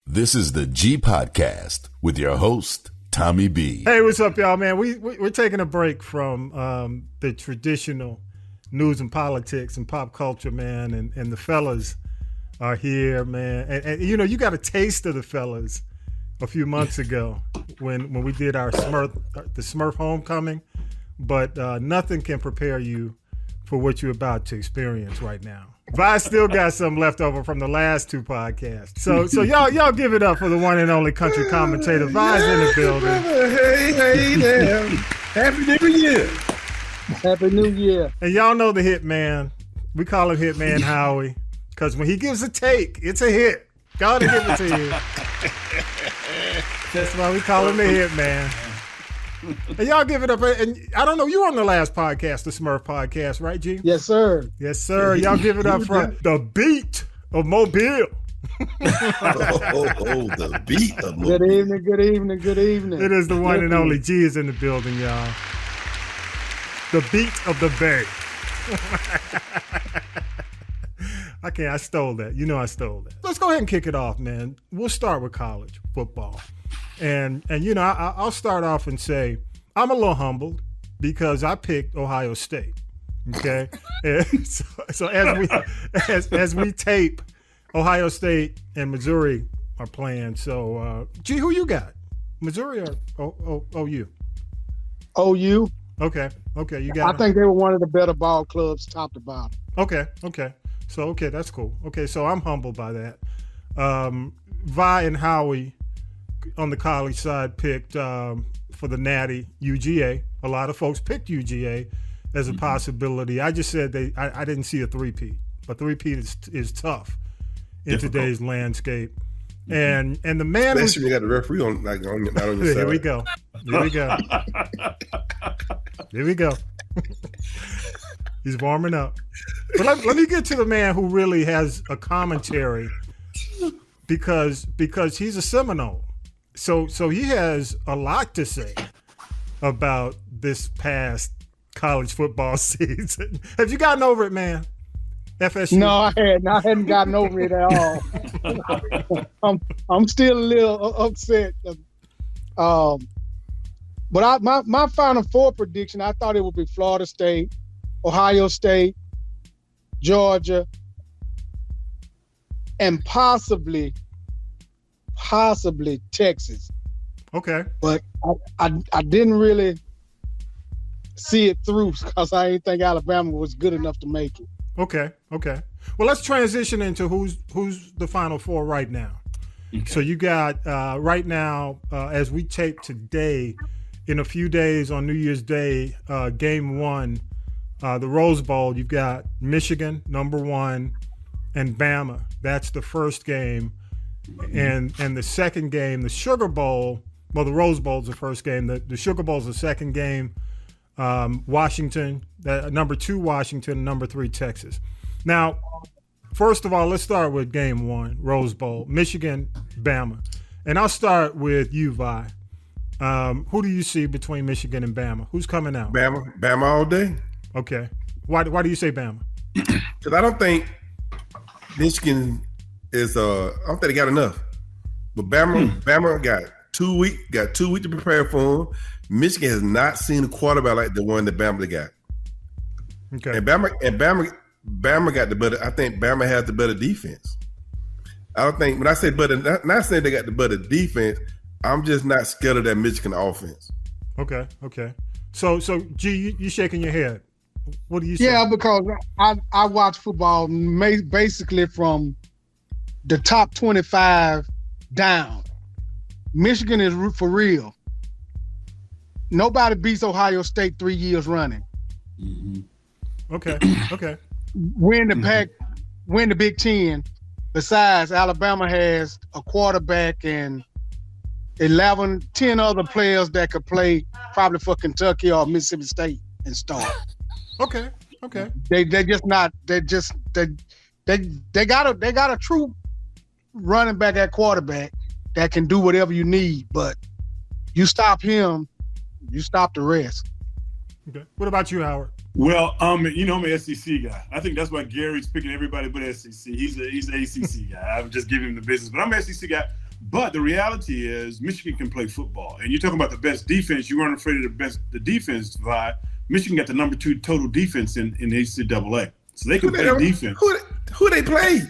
This is the G Podcast with your host, Tommy B. Hey, what's up, y'all, man? We're taking a break from the traditional news and politics and pop culture, man, and the fellas are here, man. And you know, you got a taste of the fellas a few months ago when we did the Smurf homecoming, but nothing can prepare you for what you're about to experience right now. Vi still got some left over from the last two podcasts. So y'all give it up for the one and only country commentator. Vi's in the building. Hey there. Happy New Year. Happy New Year. And y'all know the hit man. We call him Hitman Howie because when he gives a take, it's a hit. Gotta give it to you. That's why we call him the hit man. And y'all give it up. And I don't know, you were on the last podcast, the Smurf podcast, right, G? Yes, sir. Yes, sir. Y'all give it up for the beat of Mobile. The beat of Mobile. Good evening. It is the one and only G is in the building, y'all. The beat of the Bay. I stole that. You know I stole that. Let's go ahead and kick it off, man. We'll start with college football. And you know, I'll start off and say I'm a little humbled because I picked Ohio State. Okay, and so as we tape, Ohio State and Missouri are playing. So, G, who you got? Missouri or OU? OU. Okay, you got. I think they were one of the better ball clubs, top to bottom. Okay. So that's cool. Okay, so I'm humbled by that. Vi and Howie on the college side picked for the Natty UGA. A lot of folks picked UGA as a possibility. I just said I didn't see a three-peat, but three-peat is tough in today's landscape. And the man, especially when you got the referee on not on your side. Here we go. He's warming up. But let me get to the man who really has a commentary because he's a Seminole. So he has a lot to say about this past college football season. Have you gotten over it, man? FSU? No, I hadn't gotten over it at all. I'm still a little upset. But my Final Four prediction, I thought it would be Florida State, Ohio State, Georgia, and possibly Texas. Okay. But I didn't really see it through because I didn't think Alabama was good enough to make it. Okay. Well, let's transition into who's the Final Four right now. Okay. So you got right now, as we tape today, in a few days on New Year's Day, game one, the Rose Bowl, you've got Michigan, number one, and Bama. That's the first game. And the second game, the Sugar Bowl, well, the Rose Bowl is the first game. The Sugar Bowl is the second game. Washington, number 2 Washington, number 3 Texas. Now, first of all, let's start with game one, Rose Bowl, Michigan, Bama. And I'll start with you, Vi. Who do you see between Michigan and Bama? Who's coming out? Bama all day. Okay. Why do you say Bama? Because I don't think Michigan is. I don't think they got enough. But Bama got 2 weeks. Got 2 weeks to prepare for them. Michigan has not seen a quarterback like the one that Bama got. Okay. And Bama got the better. I think Bama has the better defense. I don't think when I say better, not saying they got the better defense. I'm just not scared of that Michigan offense. Okay. So G, you shaking your head. What do you say? Yeah, because I watch football basically from the top 25 down. Michigan is for real. Nobody beats Ohio State 3 years running. Mm-hmm. Okay. Win the pack, win the Big Ten. Besides, Alabama has a quarterback and 10 other players that could play probably for Kentucky or Mississippi State and start. Okay. They got a true running back at quarterback that can do whatever you need, but you stop him, you stop the rest. Okay. What about you, Howard? Well, I'm an SEC guy. I think that's why Gary's picking everybody but SEC. He's an ACC guy. I'm just giving him the business, but I'm an SEC guy. But the reality is Michigan can play football. And you're talking about the best defense. You weren't afraid of the defense vibe. Michigan got the number 2 total defense in the NCAA. So they can play defense. Who they play?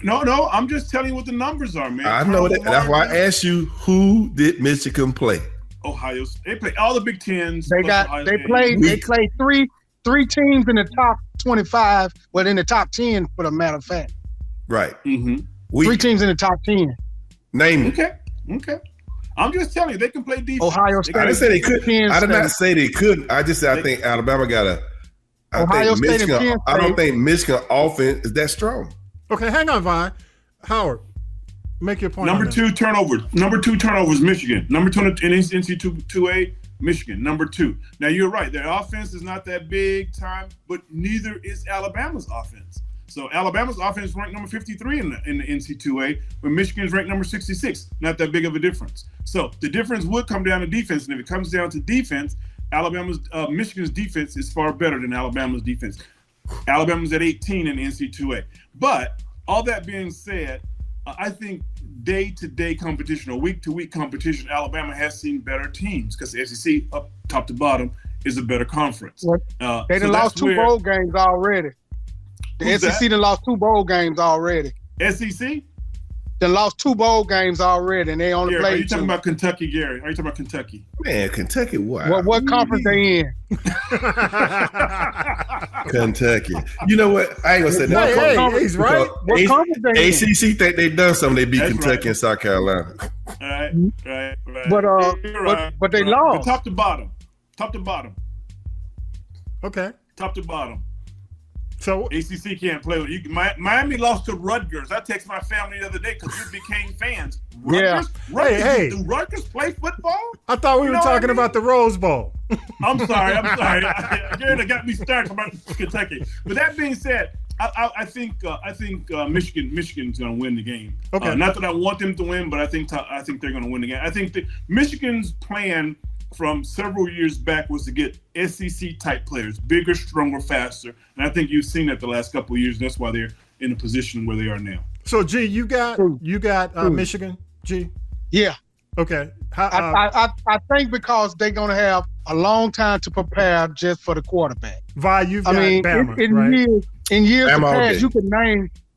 No, I'm just telling you what the numbers are, man. I know that. That's why I asked you, who did Michigan play? Ohio. They play all the Big Tens. They played three teams in the top 25, but in the top 10, for the matter of fact. Right. Mm-hmm. 3 teams in the top 10. Name it. Okay. I'm just telling you, they can play defense. Ohio State. I didn't say they couldn't. I did not say they couldn't. I just said I think Alabama got a. Ohio State and Penn State. I don't think Michigan offense is that strong. Okay, hang on, Vine. Howard, make your point. Number 2 turnovers. Number 2 turnovers, Michigan. Number 2 in NC2A, Michigan. Number 2. Now you're right. Their offense is not that big time, but neither is Alabama's offense. So Alabama's offense is ranked number 53 in the NC2A, but Michigan's ranked number 66. Not that big of a difference. So the difference would come down to defense, and if it comes down to defense, Michigan's defense is far better than Alabama's defense. Alabama's at 18 in the NC2A. But all that being said, I think day-to-day competition or week-to-week competition, Alabama has seen better teams because the SEC, up top to bottom, is a better conference. They done lost 2 bowl games already. The SEC done lost 2 bowl games already. SEC? They lost 2 bowl games already, and they only played 2. Are you talking about Kentucky, Gary? Are you talking about Kentucky? Man, Kentucky, what? What conference they in? Kentucky. You know what? I ain't gonna say that. Hey, he's right. What conference they in? ACC think they done something. They beat That's Kentucky right. and South Carolina. Right. But they lost. Top to bottom. Okay. Top to bottom. So ACC can't play with you. Miami lost to Rutgers. I texted my family the other day because we became fans. Rutgers? Hey. Do Rutgers play football? I thought we were talking about the Rose Bowl. I'm sorry. Gary got me started about Kentucky. But that being said, I think Michigan's going to win the game. Okay. Not that I want them to win, but I think they're going to win the game. I think that Michigan's plan from several years back was to get SEC type players, bigger, stronger, faster, and I think you've seen that the last couple of years. That's why they're in the position where they are now. So, G, you got Michigan, G? Yeah. Okay. I think because they're going to have a long time to prepare just for the quarterback. Vi, you've got Bama, right? In years Bama to pass,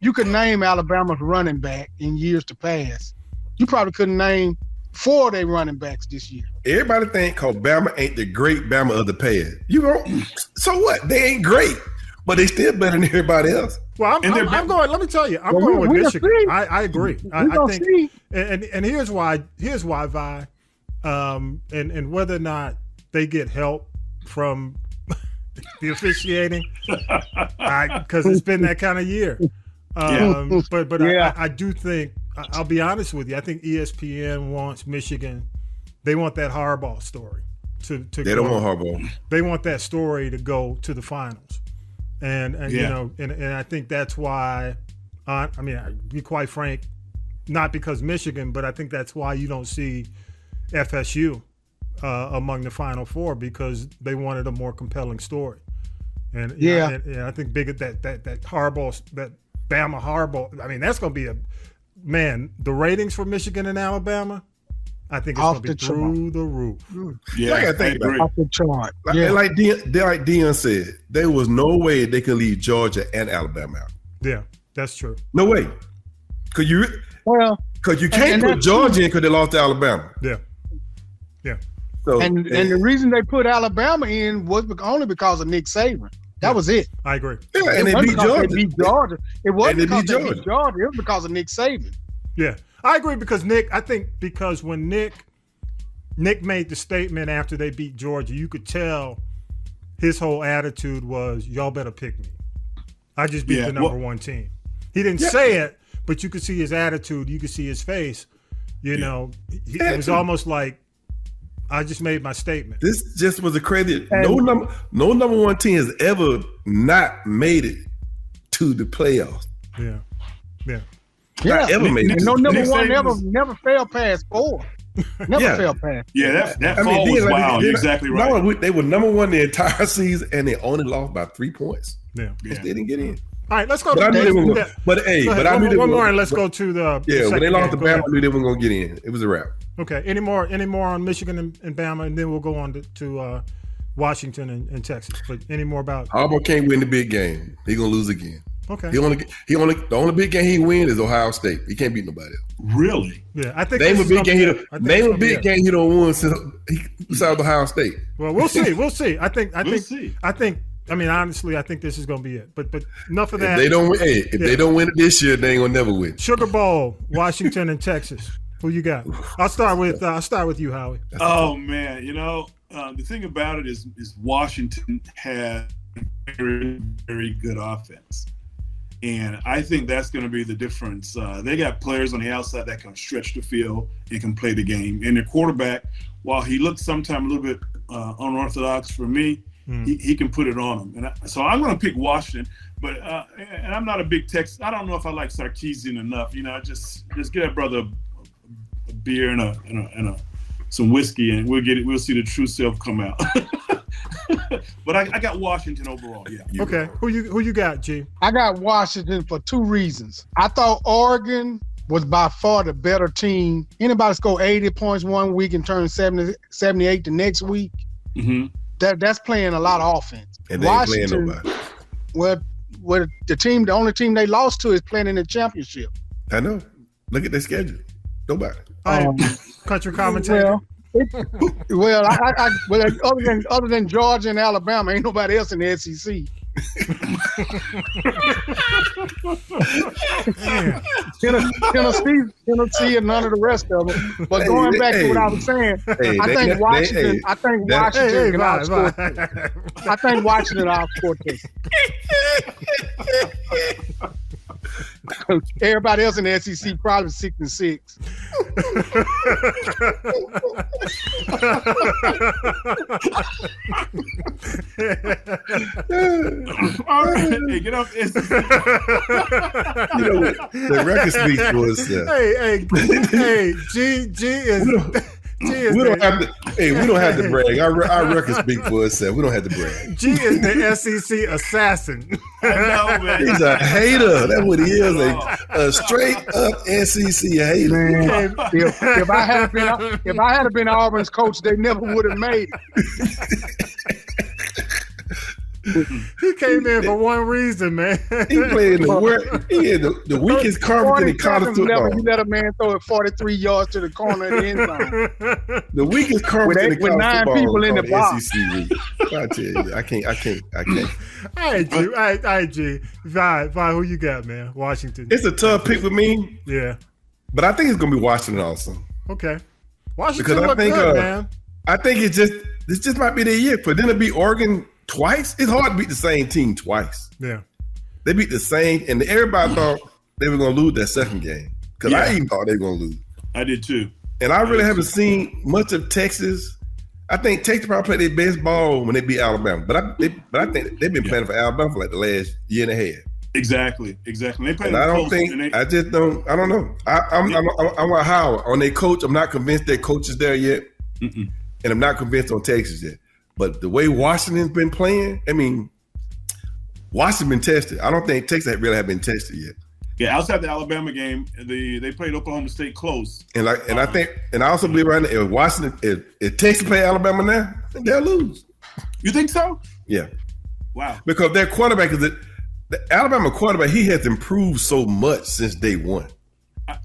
you could name Alabama's running back in years to pass. You probably couldn't name 4 of their running backs this year. Everybody think Bama ain't the great Bama of the past. You know, so what? They ain't great, but they still better than everybody else. Well, I'm going. Let me tell you, I'm going with Michigan. I agree. I think, and here's why. Here's why, Vi, and whether or not they get help from the officiating, because it's been that kind of year. But I do think. I'll be honest with you. I think ESPN wants Michigan. They want that Harbaugh story to They don't want Harbaugh. They want that story to go to the finals, and you know, and I think that's why. I mean, I'll be quite frank, not because Michigan, but I think that's why you don't see FSU among the Final Four, because they wanted a more compelling story. And I think that Harbaugh, that Bama Harbaugh. I mean, that's going to be the ratings for Michigan and Alabama, I think it's going to be through the roof. Yeah, I got to think about it. Off the chart. Like Deion said, there was no way they could leave Georgia and Alabama out. Yeah, that's true. No way. Because you can't put Georgia in because they lost to Alabama. Yeah. So, and the reason they put Alabama in was only because of Nick Saban. That was it. I agree. Yeah, and they beat Georgia. It wasn't because they beat Georgia. It was because of Nick Saban. Yeah, I agree because when Nick made the statement after they beat Georgia, you could tell his whole attitude was, y'all better pick me. I just beat the number one team. He didn't say it, but you could see his attitude. You could see his face. You know, it was almost like, I just made my statement. This just was a crazy. No number one team has ever not made it to the playoffs. Yeah. Not ever made it. No number one never fell past 4. Never fell past. Yeah, that fall was wild. You're exactly right. No, they were number one the entire season, and they only lost by 3 points. Yeah. They didn't get in. All right, let's go. But I knew they were. Yeah. But hey, Go but ahead. I knew they one were. more, and let's go to the Yeah, when they second lost to game. Go Bama, ahead. I knew they weren't gonna get in. It was a wrap. Okay. Any more on Michigan and Bama, and then we'll go on to Washington and Texas. But any more about Auburn can't win the big game. He gonna lose again. Okay. The only big game he win is Ohio State. He can't beat nobody else. Really? Yeah, I think Name a this is big gonna game. be it. I think it's gonna be it. Game he don't win since besides Ohio State. Well, we'll see. We'll see. I think. see. I mean, honestly, I think this is going to be it. But enough of that. If they don't win, they don't win it this year, they ain't gonna never win. Sugar Bowl, Washington and Texas. Who you got? I'll start with you, Howie. Oh man, the thing about it is Washington has very, very good offense, and I think that's going to be the difference. They got players on the outside that can stretch the field and can play the game, and their quarterback, while he looks sometimes a little bit unorthodox for me, he can put it on them. And so I'm going to pick Washington, but and I'm not a big Texas. I don't know if I like Sarkisian enough. Just get that brother a beer and some whiskey, and we'll see the true self come out. But I got Washington overall. Yeah. Okay. Who you got, G? I got Washington for two reasons. I thought Oregon was by far the better team. Anybody score 80 points one week and turn 78 the next week, that's playing a lot of offense. And they ain't playing nobody. Well, the only team they lost to is playing in the championship. I know. Look at their schedule. Nobody. Country commentator. Well, other than Georgia and Alabama, ain't nobody else in the SEC. Tennessee and none of the rest of them. But going back to what I was saying, I think Washington can outscore. I think Washington outscore Texas. Everybody else in the SEC probably 6-6. All right, hey, get off the SEC. The record speaks for itself. Hey, G is. We don't have to brag. Our record speak for itself. We don't have to brag. G is the SEC assassin. I know, man. He's a hater. That's what he is. A straight up SEC hater. Man, if I had been Auburn's coach, they never would have made it. He came in for one reason, man. He played the weakest conference in college football. You let a man throw it 43 yards to the corner of the end zone. The weakest conference in college with 9 football people in the box. SEC league. I tell you, I can't. All right, G. Vi, who you got, man? Washington. It's a tough pick with me. Yeah. But I think it's gonna be Washington also. Okay. Washington Because look good, man. I think this just might be their year. For them to beat Oregon twice, it's hard to beat the same team twice. Yeah. They beat the same, and everybody thought they were going to lose that second game. Because I even thought they were going to lose. I did too. And I really haven't seen much of Texas. I think Texas probably played their best ball when they beat Alabama. But I think they've been playing for Alabama for like the last year and a half. Exactly. They played. And I don't know. I'm with Howard on their coach. I'm not convinced their coach is there yet. And I'm not convinced on Texas yet. But the way Washington's been playing, I mean, Washington's been tested. I don't think Texas really have been tested yet. Yeah, outside the Alabama game, they played Oklahoma State close. And I also believe right now, if Washington, if Texas play Alabama now, then they'll lose. You think so? Yeah. Wow. Because their quarterback the Alabama quarterback, he has improved so much since day one.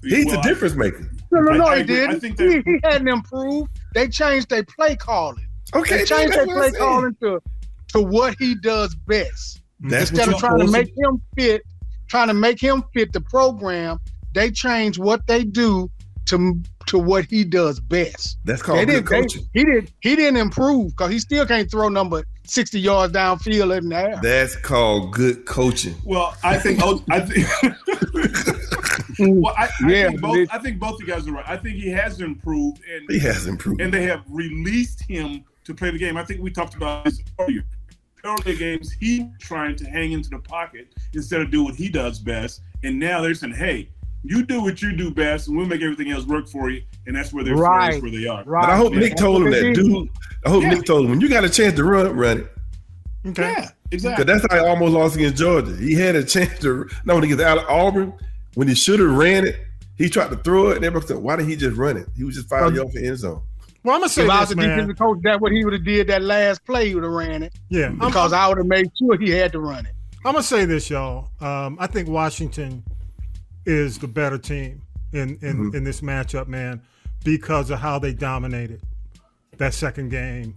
He's a difference maker. No, he didn't. I think he hadn't improved. They changed their play calling. Okay, they changed their play calling to what he does best. Instead of trying to make him fit the program, they changed what they do to what he does best. That's called good coaching. He didn't improve because he still can't throw number 60 yards downfield in the air. That's called good coaching. Well, I think both you guys are right. I think he has improved, and they have released him to play the game. I think we talked about this earlier. Earlier games, he's trying to hang into the pocket instead of do what he does best. And now they're saying, "Hey, you do what you do best, and we'll make everything else work for you." And that's where they're where they are. Right. But I hope Nick told him that, dude. I hope Nick told him when you got a chance to run it. Okay. Exactly. Because that's how he almost lost against Georgia. He had a chance to against Auburn when he should have ran it. He tried to throw it, and everybody said, "Why didn't he just run it? He was just 5 yards from the end zone." Well, I'm gonna say If I was this, the man. defensive coach, that's what he would have did. That last play, he would have ran it. Yeah, because I would have made sure he had to run it. I'm gonna say this, y'all. I think Washington is the better team in this matchup, man, because of how they dominated that second game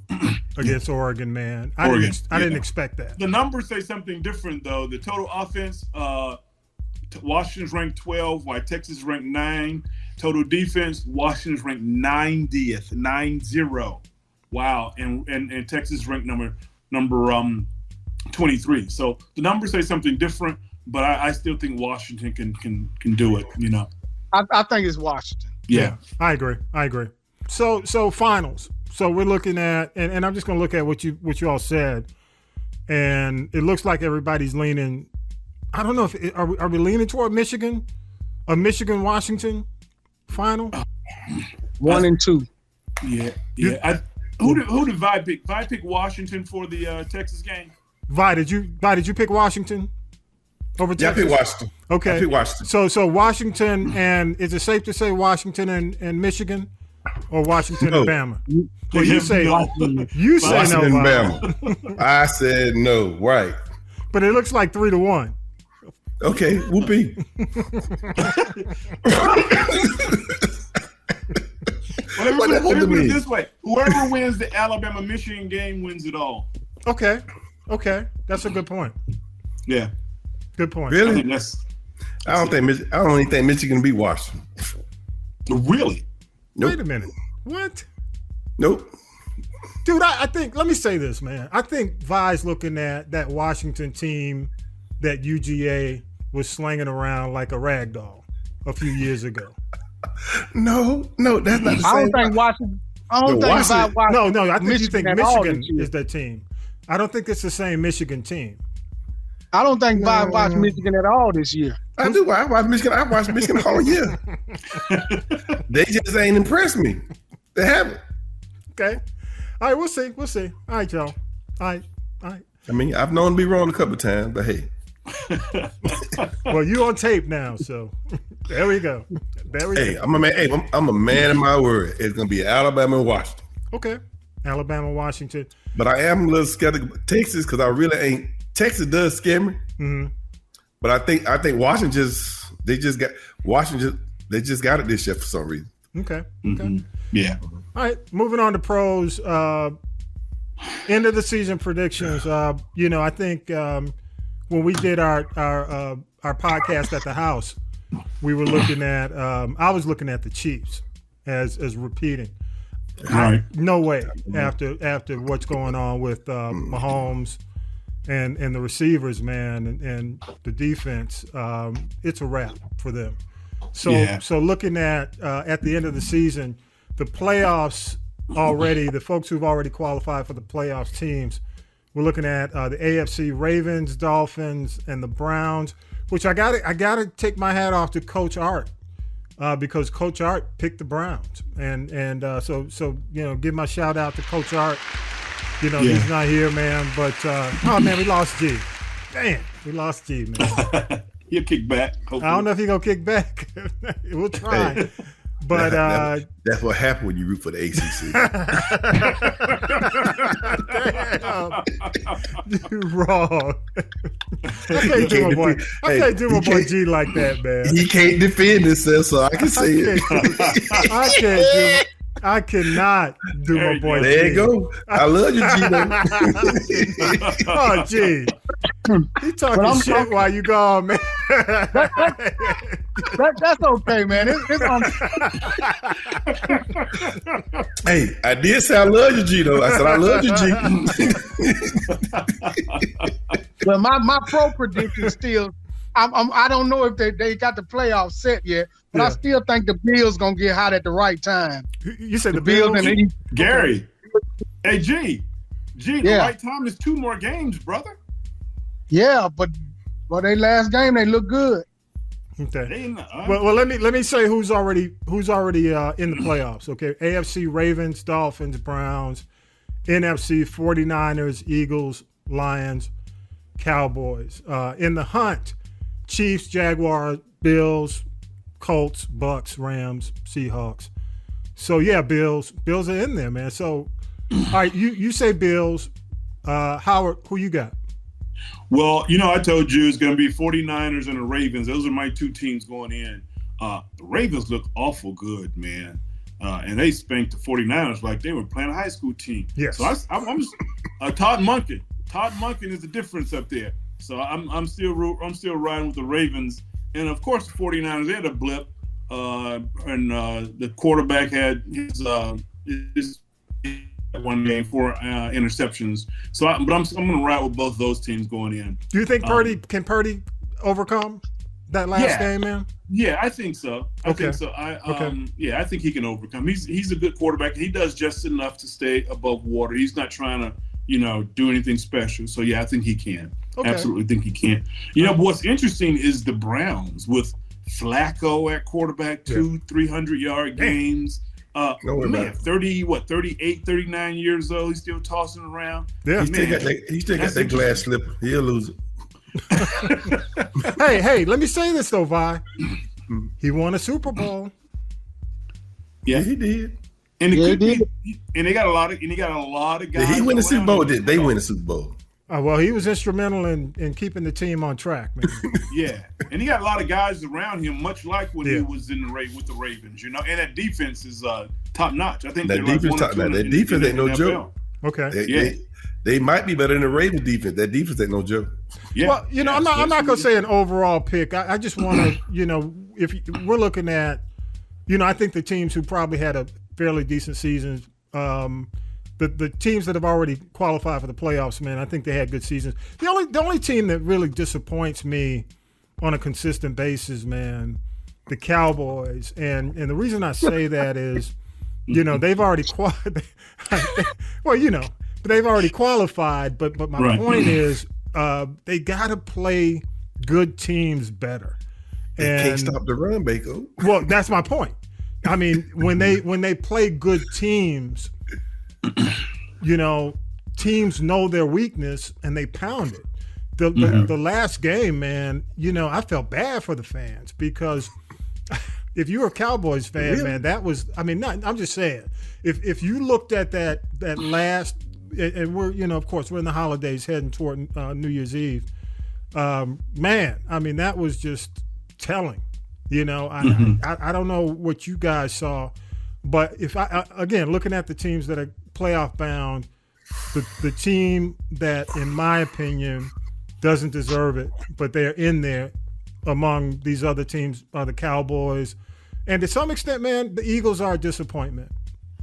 against Oregon, man. I didn't expect that. The numbers say something different, though. The total offense, Washington's ranked 12, while Texas is ranked 9. Total defense, Washington's ranked 90th, 9-0. Wow, and Texas ranked number 23. So the numbers say something different, but I still think Washington can do it. You know, I think it's Washington. Yeah, I agree. So finals. So we're looking at, and I'm just gonna look at what you all said, and it looks like everybody's leaning. I don't know if are we leaning toward Michigan, a Michigan-Washington final? 1 and 2. Yeah. Who did Vi pick? Vi picked Washington for the Texas game. Vi, did you pick Washington over Texas? Yeah, I picked Washington. Okay. I picked Washington. So Washington, and is it safe to say Washington and Michigan, or Washington and Bama? Well, you say Washington no, and Vi. Bama. I said no. Right. But it looks like 3-1. Okay, whoopee. Let me put it this way: whoever wins the Alabama-Michigan game wins it all. Okay, that's a good point. Yeah, good point. Really? I don't even think Michigan beat Washington. Really? Nope. Wait a minute. What? Nope. Dude, I think. Let me say this, man. I think Vi's looking at that Washington team that UGA was slinging around like a rag doll a few years ago. No, that's not the same. I don't think Washington. I don't think Washington. No. I think Michigan you think Michigan is that team. I don't think it's the same Michigan team. I don't think Vi watched Michigan at all this year. I do. I watched Michigan all year. They just ain't impressed me. They haven't. Okay. All right, we'll see. All right, y'all. All right. I mean, I've known to be wrong a couple of times, but hey. Well, you on tape now, so there we go. Hey, I'm a man. Hey, I'm a man of my word. It's gonna be Alabama and Washington. Okay, Alabama, Washington. But I am a little skeptical about Texas because I really ain't. Texas does scare me. Mm-hmm. But I think Washington they just got it this year for some reason. Okay. Mm-hmm. Yeah. All right, moving on to pros. End of the season predictions. I think when we did our podcast at the house, we were looking at. I was looking at the Chiefs as repeating. Right. No way after what's going on with Mahomes and the receivers, man, and the defense. It's a wrap for them. So looking at the end of the season, the playoffs already, the folks who've already qualified for the playoffs teams, we're looking at the AFC Ravens, Dolphins, and the Browns, which I gotta take my hat off to Coach Art because Coach Art picked the Browns, and so give my shout out to Coach Art. He's not here, man, but we lost G. Damn, we lost G, man. He'll kick back. Hopefully. I don't know if he's gonna kick back. We'll try. Hey, but that's what happened when you root for the ACC. Damn, you wrong. I can't do my boy. I can't do my boy G like that, man. He can't defend himself, so I can say it. I cannot do my boy G. There you go. I love you, G. Oh, G. He talking shit while you gone, man. That's okay, man. It's on. Hey, I did say I love you, G, though. I said I love you, G. Well, my pro prediction still. I don't know if they got the playoffs set yet, but I still think the Bills gonna get hot at the right time. You said the Bills and the Gary. Hey, G. The right time is 2 more games, brother. Yeah, but they last game they look good. Okay. Well, let me say who's already in the playoffs. Okay, AFC Ravens, Dolphins, Browns, NFC 49ers, Eagles, Lions, Cowboys. In the hunt, Chiefs, Jaguars, Bills, Colts, Bucks, Rams, Seahawks. So yeah, Bills are in there, man. So all right, you say Bills. Howard, who you got? Well, I told you it's going to be 49ers and the Ravens. Those are my two teams going in. The Ravens look awful good, man. And they spanked the 49ers like they were playing a high school team. Yes. So I'm Todd Monken. Todd Monken is the difference up there. So I'm still riding with the Ravens. And, of course, the 49ers, they had a blip. And the quarterback had his one game, 4 interceptions. So, I'm going to ride with both those teams going in. Do you think Purdy overcome that last game, man? Yeah, I think so. I think I think he can overcome. He's a good quarterback. He does just enough to stay above water. He's not trying to, do anything special. So yeah, I think he can. Okay. Absolutely think he can. But what's interesting is the Browns with Flacco at quarterback, 300-yard games. Man, 38, 39 years old. He's still tossing around. Yeah, he still got that glass slipper. He'll lose it. Hey, let me say this though, Vi. He won a Super Bowl. Yeah, he did. And they got a lot of guys. Did he win the Super Bowl? Did they win the Super Bowl? Well, he was instrumental in keeping the team on track, man. Yeah, and he got a lot of guys around him, much like when he was with the Ravens, And that defense is top notch. I think that defense ain't no joke. Okay. They might be better than the Ravens defense. That defense ain't no joke. Yeah. Well, I'm not gonna say an overall pick. I just want to, if we're looking at, I think the teams who probably had a fairly decent season. The teams that have already qualified for the playoffs, man, I think they had good seasons. The only team that really disappoints me on a consistent basis, man, the Cowboys. And the reason I say that is, they've already qualified. They've already qualified. But my point is, they got to play good teams better. They can't stop the run, Bako. Well, that's my point. I mean, when they play good teams, teams know their weakness and they pound it. The last game, man, I felt bad for the fans because if you're a Cowboys fan, man, that was, I'm just saying, if you looked at that last, and we're, of course, we're in the holidays heading toward New Year's Eve, man, that was just telling. I don't know what you guys saw, but if again, looking at the teams that are playoff bound, the team that, in my opinion, doesn't deserve it, but they're in there among these other teams are the Cowboys. And to some extent, man, the Eagles are a disappointment.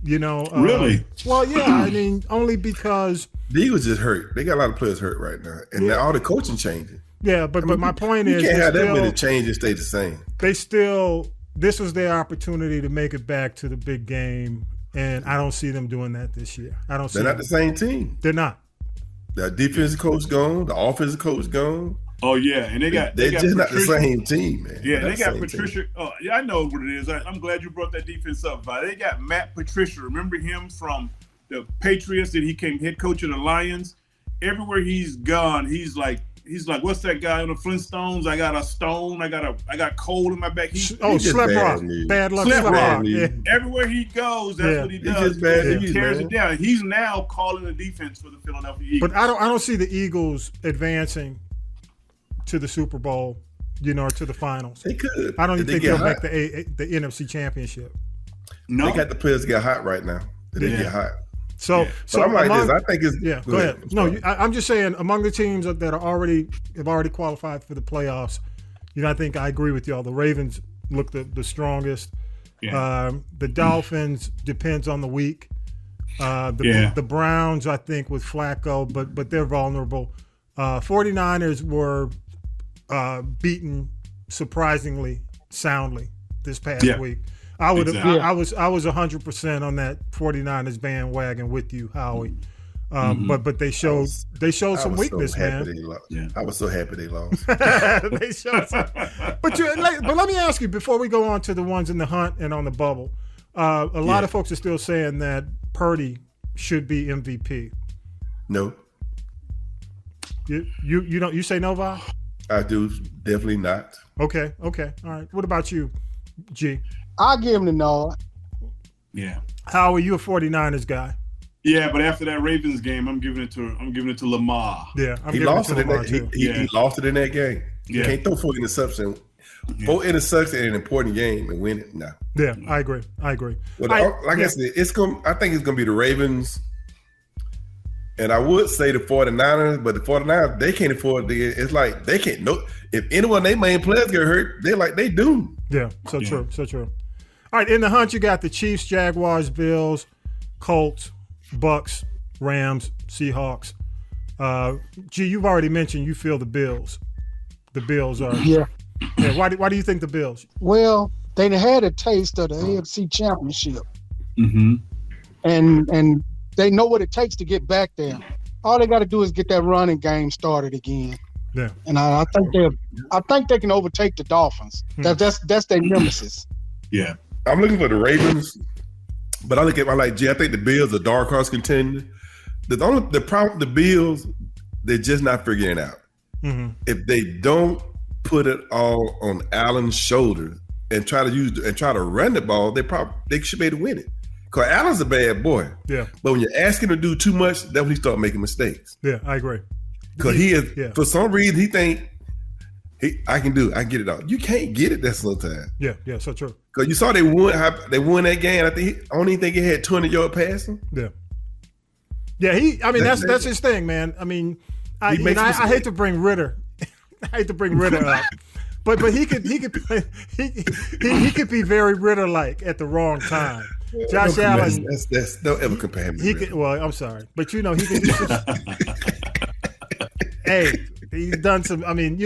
Really? Well, yeah, only because the Eagles just hurt. They got a lot of players hurt right now, and all the coaching changing. Yeah, but my point is, you can't have that many changes stay the same. This was their opportunity to make it back to the big game, and I don't see them doing that this year. They're not the same team. They're not. The defensive coach gone. The offensive coach gone. Oh yeah, and they're just Patricia. Not the same team, man. Yeah, they got Patricia. Oh, yeah, I know what it is. I'm glad you brought that defense up. They got Matt Patricia. Remember him from the Patriots? That he came head coach of the Lions. Everywhere he's gone, he's like, what's that guy on the Flintstones? I got a stone. I got coal in my back. Bad luck. Yeah. Everywhere he goes, that's what he does. He tears it down. He's now calling the defense for the Philadelphia Eagles. But I don't see the Eagles advancing to the Super Bowl, or to the finals. They could. I don't even think they'll make the NFC Championship. No, they got the players get hot right now. They get hot. So I'm like this. I think it's Go ahead. No, I'm just saying among the teams that have already qualified for the playoffs. I think I agree with y'all. The Ravens look the strongest. Yeah. The Dolphins depends on the week. The Browns, I think, with Flacco, but they're vulnerable. 49ers were beaten surprisingly soundly this past week. I was 100% on that 49ers bandwagon with you, Howie. But they showed some weakness, man. I was so happy they lost. They showed some. But let me ask you before we go on to the ones in the hunt and on the bubble. A lot of folks are still saying that Purdy should be MVP. No. You say no, Vi? I do definitely not. Okay. All right. What about you, G? I'll give him the nod. Yeah. Howie, you a 49ers guy? Yeah, but after that Ravens game, I'm giving it to Lamar. Yeah, He lost it in that. He lost it in that game. Yeah. You can't throw 4 interceptions. Yeah. 4 interceptions in an important game and win it. No. Yeah, I agree. Well, I said, I think it's gonna be the Ravens. And I would say the 49ers, but the 49ers, they can't afford to get, it's like they can't know if anyone of their main players get hurt, they doomed. Yeah, so true. All right, in the hunt, you got the Chiefs, Jaguars, Bills, Colts, Bucks, Rams, Seahawks. G, you've already mentioned you feel the Bills. The Bills are Yeah. Why do you think the Bills? Well, they had a taste of the AFC Championship. Mm-hmm. And they know what it takes to get back there. All they got to do is get that running game started again. Yeah. And I think they can overtake the Dolphins. That's their nemesis. Yeah. I'm looking for the Ravens, but I think the Bills are dark horse contender. The problem with the Bills, they're just not figuring it out. Mm-hmm. If they don't put it all on Allen's shoulder and try to run the ball, they should be able to win it. Because Allen's a bad boy. Yeah. But when you ask him to do too much, that's when he start making mistakes. Yeah, I agree. Because for some reason, he think I can get it all. You can't get it that sometimes. Yeah, so true. Because you saw they won that game. I don't even think he had 200-yard passing. Yeah. Yeah, that's his thing, man. I mean, I hate to bring Ritter. Up. But he could be very Ritter-like at the wrong time. Josh Allen. Don't ever compare me. I'm sorry, but he can do some. Hey, he's done some. I mean,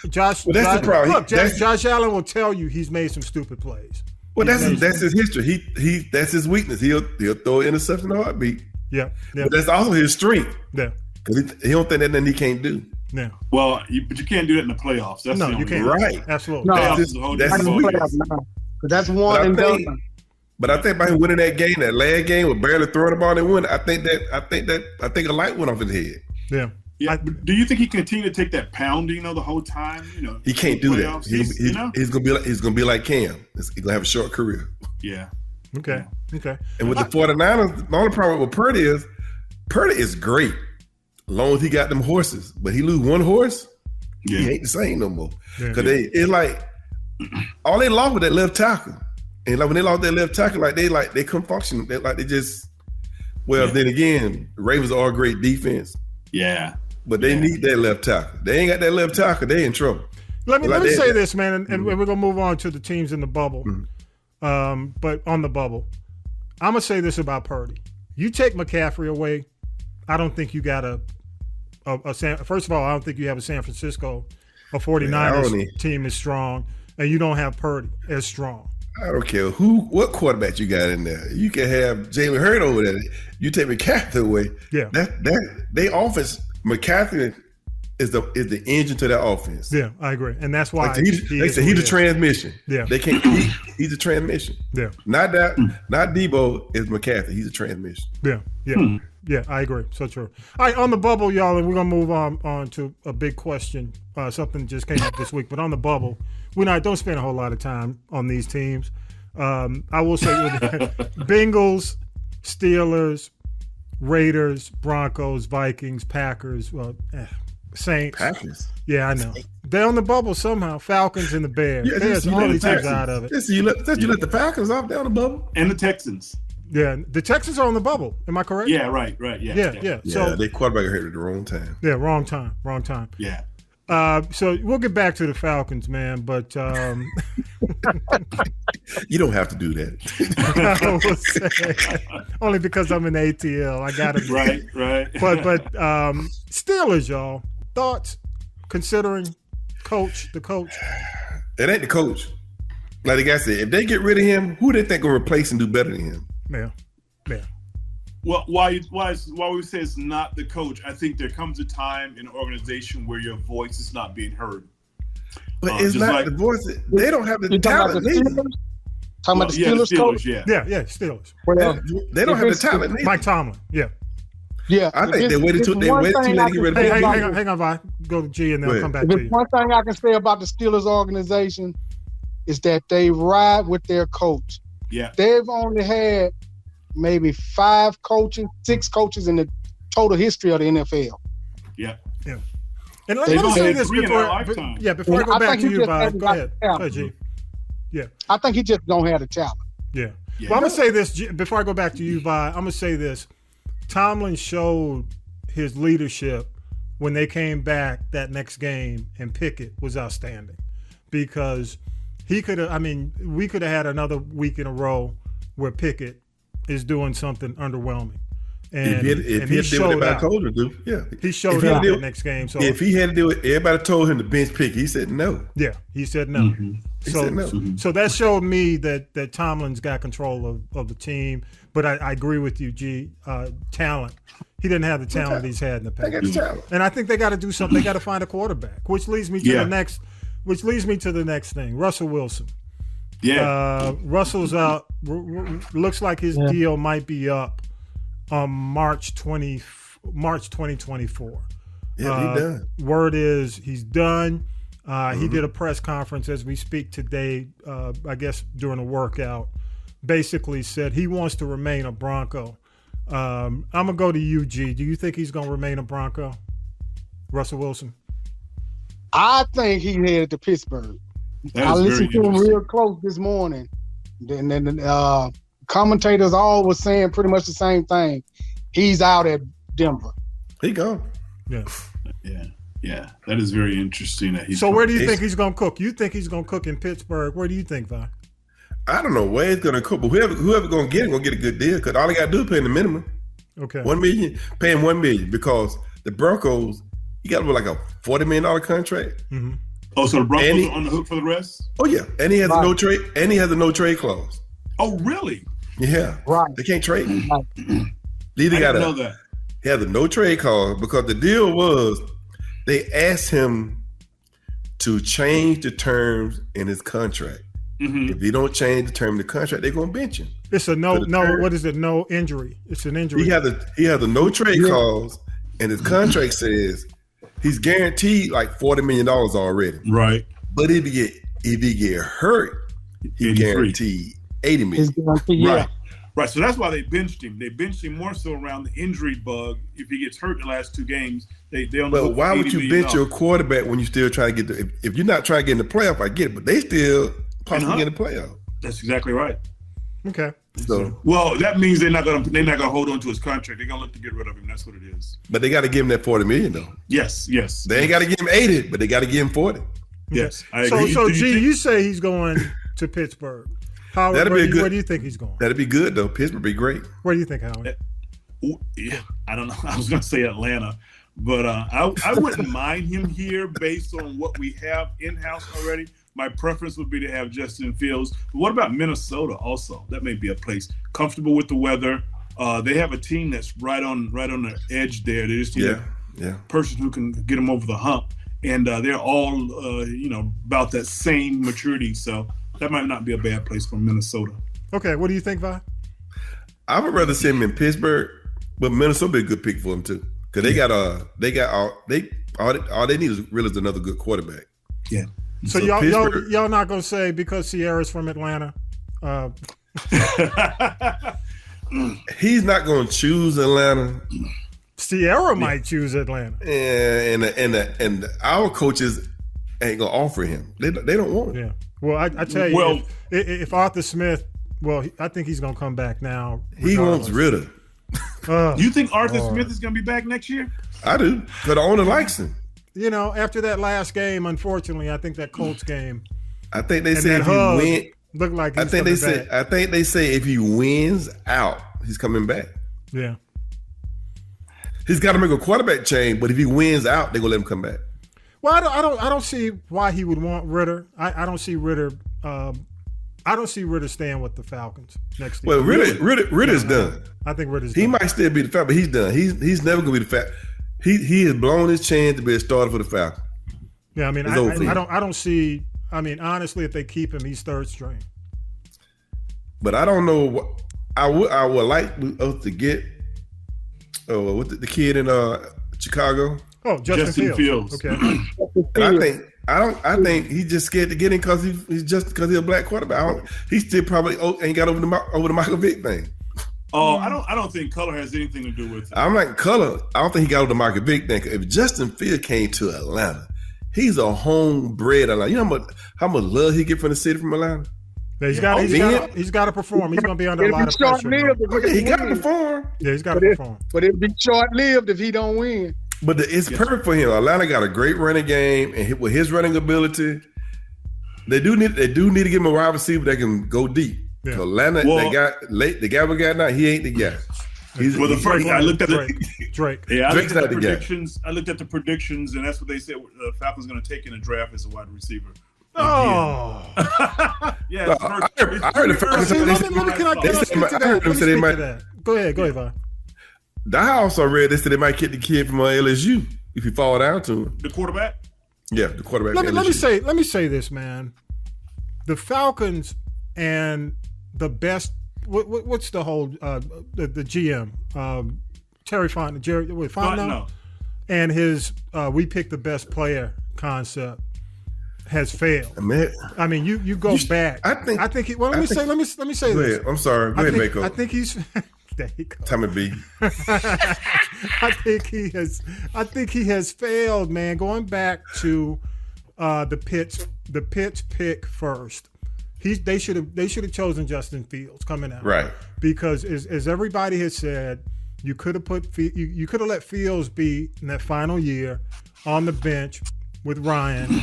Josh. Well, that's the problem. Look, Josh Allen will tell you he's made some stupid plays. Well, that's his history. That's his weakness. He'll throw an interception in a heartbeat. Yeah. But that's also his strength. Yeah. Because he don't think that nothing he can't do. Yeah. Well, but you can't do that in the playoffs. That's you can't. Right. Absolutely. No, That's his weakness. That's one and done. But I think by him winning that game, that last game with barely throwing the ball and winning, I think a light went off his head. Yeah. Yeah. Do you think he continue to take that pounding the whole time? He can't do that. He's He's gonna be like Cam. He's gonna have a short career. Yeah. Okay. And with the 49ers, the only problem with Purdy is great, as long as he got them horses. But he lose one horse, he ain't the same no more. Because it's like all they lost with that left tackle. And like when they lost that left tackle, they couldn't function. Then again, the Ravens are a great defense. Yeah. But they need that left tackle. They ain't got that left tackle, they in trouble. Let me say this, man, and we're gonna move on to the teams in the bubble. Mm-hmm. But on the bubble, I'm gonna say this about Purdy. You take McCaffrey away, I don't think you got first of all, I don't think you have a San Francisco, a 49ers team is strong, and you don't have Purdy as strong. I don't care what quarterback you got in there. You can have Jalen Hurts over there. You take McCaffrey away. Yeah. They offense, McCaffrey is the engine to that offense. Yeah, I agree. And that's why he's the transmission. Yeah. They can't he's a transmission. Yeah. Not Debo is McCaffrey. He's a transmission. Yeah. Yeah, I agree. So true. All right, on the bubble, y'all, and we're gonna move on to a big question. Something just came up this week, but on the bubble, don't spend a whole lot of time on these teams. I will say Bengals, Steelers, Raiders, Broncos, Vikings, Packers, Saints. Packers. Yeah, I know. They're on the bubble somehow. Falcons and the Bears. Yeah, There's all these teams out of it. You let the Falcons off down the bubble? And the Texans. Yeah, the Texans are on the bubble. Am I correct? Yeah, right. Yeah. Yeah, so they quarterback hurt at the wrong time. Yeah, wrong time. Yeah. So we'll get back to the Falcons, man, but you don't have to do that. I will say, only because I'm in ATL. I got it. Right. But Steelers, y'all, thoughts considering the coach? It ain't the coach. Like the guy said, if they get rid of him, who they think will replace and do better than him? Yeah. Well, why we say it's not the coach, I think there comes a time in an organization where your voice is not being heard. But it's not the voice. They don't have the talent. Talking about the Steelers coach? Yeah, Steelers. Well, they don't have the talent. Mike Tomlin, yeah. Yeah, I think they waited too late to get rid of Hey, him. hang on, Vi. Go to G and then Go I'll ahead. come back If to there's you. one thing I can say about the Steelers organization is that they ride with their coach. Yeah. They've only had maybe 6 coaches in the total history of the NFL. Yeah. And let They've me only say had this 3 in before. our lifetime. Before I go I back think to he you, just Vi. hasn't Go got ahead. the Go talent. ahead, G. Yeah. I think he just don't have the talent. Yeah. Yeah. Well, I'm gonna say this before I go back to you, Vi. I'm gonna say this. Tomlin showed his leadership when they came back that next game, and Pickett was outstanding because he could have. I mean, we could have had another week in a row where Pickett is doing something underwhelming. And If he did what everybody told him to do, yeah. He showed out that next game. So if he had to do it, everybody told him to bench Pickett. He said no. yeah, he said no. Mm-hmm. He said no. So that showed me that Tomlin's got control of the team. But I agree with you, G. Talent. He didn't have the talent he's had in the They past. got the talent. And I think they got to do something. They got to find a quarterback, which leads me to the next. Which leads me to the next thing. Russell Wilson. Yeah. Russell's out. Looks like his deal might be up on March 2024. Yeah, he done. Word is he's done. He did a press conference as we speak today, I guess during a workout, basically said he wants to remain a Bronco. I'm going to go to you, G. Do you think he's going to remain a Bronco, Russell Wilson? I think he headed to Pittsburgh. I listened to him real close this morning. Then commentators all was saying pretty much the same thing. He's out at Denver. He gone. Yeah. Yeah. That is very interesting. That So where do you think he's going to cook? You think he's going to cook in Pittsburgh? Where do you think, Vi? I don't know where he's going to cook, but whoever going to get him going to get a good deal because all they got to do is pay him the minimum. Okay. $1 million, pay him $1 million because the Broncos, you got like a $40 million contract. Mm-hmm. Oh, so the Broncos are on the hook for the rest? Oh yeah, and he has a no trade, and he has a no trade clause. Oh, really? Yeah, Right. They can't trade him. Right. He either I got didn't know that. He has a no trade clause because the deal was they asked him to change the terms in his contract. Mm-hmm. If he don't change the term of the contract, they're gonna bench him. It's a what is it? No injury. It's an injury. He has a no trade clause, and his contract says he's guaranteed like $40 million already. Right. But if he get hurt, he 83. guaranteed $80 million. Yeah. Right. So that's why they benched him. They benched him more so around the injury bug. If he gets hurt in the last 2 games, they on the But hook why for would $80 you million. bench your quarterback when you still trying to get if you're not trying to get in the playoff? I get it, but they still possibly get in the playoff. That's exactly right. Okay. So, Well, that means they're not gonna hold on to his contract. They're gonna look to get rid of him. That's what it is. but they got to give him that $40 million though. Yes. They ain't got to give him 80, but they got to give him 40. Yes. I agree. So Do G, think- you say he's going to Pittsburgh. Howard, That'd be a good- where do you think he's going? That'd be good though. Pittsburgh be great. Where do you think, Howard? Yeah, I don't know. I was gonna say Atlanta, but I wouldn't mind him here based on what we have in house already. My preference would be to have Justin Fields. But what about Minnesota? Also, that may be a place comfortable with the weather. They have a team that's right on the edge there. They just need a person who can get them over the hump, and they're all about that same maturity. So that might not be a bad place for Minnesota. Okay, what do you think, Vi? I would rather see him in Pittsburgh, but Minnesota be a good pick for him too, because all they need is really another good quarterback. Yeah. So y'all not gonna say because Sierra's from Atlanta? He's not going to choose Atlanta. Sierra might choose Atlanta. And our coaches ain't gonna offer him. They don't want him. Yeah. Well, I tell you, if Arthur Smith, I think he's gonna come back now. He wants Ritter. You think Arthur Smith is gonna be back next year? I do, because the owner likes him. After that last game, unfortunately, I think that Colts game. I think they say if he win, looked like I think they say if he wins out, he's coming back. Yeah. He's got to make a quarterback change, but if he wins out, they're gonna let him come back. Well, I don't see why he would want Ritter. I don't see Ritter. I don't see Ritter staying with the Falcons next year. Well, Ritter's done. I think Ritter's He done. might still be the Falcon, but he's done. He's never gonna be the Falcon. He has blown his chance to be a starter for the Falcons. Yeah, I mean, I don't see. I mean, honestly, if they keep him, he's third string. But I don't know what I would like us to get what the kid in Chicago. Oh, Justin Fields. Okay. And I think he's just scared to get in because he's a black quarterback. He still probably ain't got over the Michael Vick thing. Oh, I don't think color has anything to do with it. I'm like color. I don't think he got over the Michael Vick thing. If Justin Fields came to Atlanta, he's a homebred Atlanta. You know how much love he get from the city from Atlanta. Yeah, he's got to perform. He's going to be under a lot of pressure. He got to perform. Yeah, he's got to perform. But it'll be short-lived if he don't win. But it's perfect for him. Atlanta got a great running game, and with his running ability, they do need to give him a wide receiver that can go deep. Yeah. Atlanta, the guy we got now, he ain't the guy. I looked at Drake. Yeah, I looked at the predictions. I looked at the predictions, and that's what they said. The Falcons going to take in the draft as a wide receiver. Oh, yeah. I heard the Falcons. Go ahead, Vaughn. I also read they said they might get the kid from LSU if he fall down to him. The quarterback. Yeah, the quarterback. Let me say this, man. The Falcons and the best. What's the whole the GM Terry Fontenot and his we pick the best player concept has failed. I mean, you go back. Let me say this. Ahead. I'm sorry. Go ahead, Mako. I think he's. There you go. Tommy B. I think he has failed, man. Going back to the Pitts pick first. They should have chosen Justin Fields coming out, right? Because as everybody has said, you could have let Fields be in that final year on the bench with Ryan,